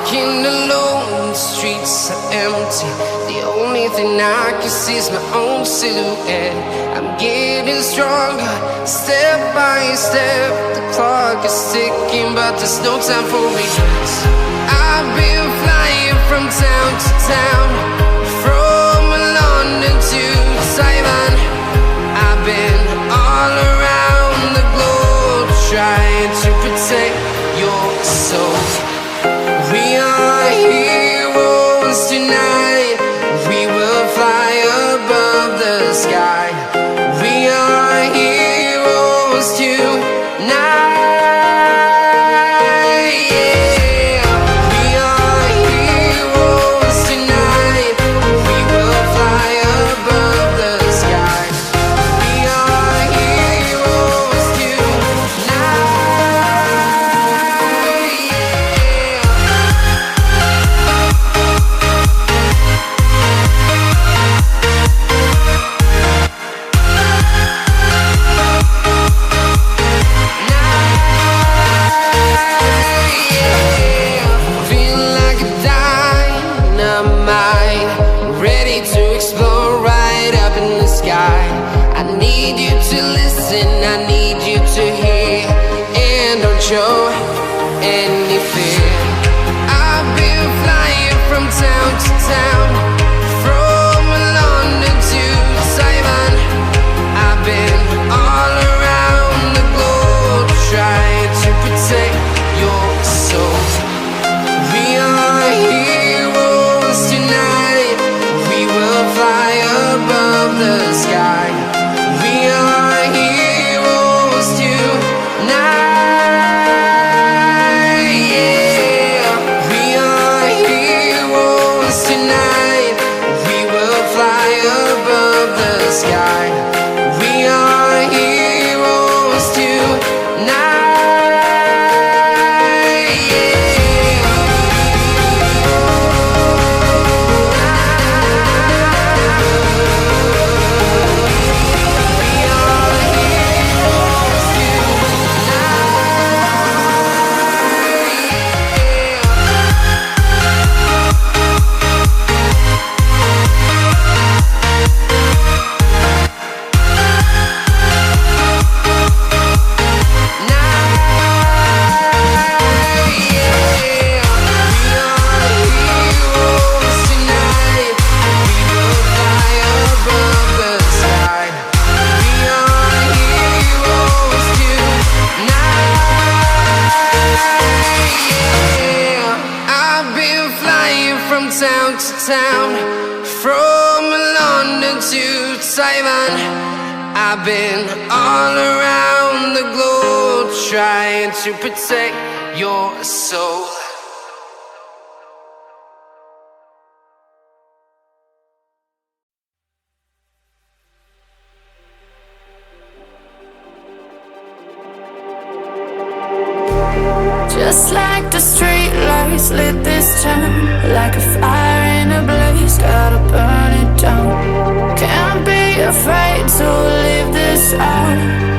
walking alone, the streets are empty. The only thing I can see is my own silhouette. I'm getting stronger, step by step. The clock is ticking, but there's no time for regrets. I've been flying from town to town, from London to Taiwan. I've been all around the globe, trying to protect your soul. We are heroes tonight. We will fly above the sky. We are heroes tonight. Yeah. We are heroes tonight. We will fly above the sky. We are heroes tonight. Feeling like a dynamite, ready to explode right up in the sky. I need you to listen, I need you to hear, and don't show any fear. I've been flying from town to town, from London to Taiwan. I've been all around the globe, trying to protect your soul. We are heroes tonight. We will fly above the sky. We are heroes tonight. Yeah. We are heroes tonight. We will fly above the sky. We are heroes tonight. Town to town, from London to Taiwan. I've been all around the globe, trying to protect your soul. Just like the street lights lit this town, like a fire in a blaze, gotta burn it down. Can't be afraid to leave this out.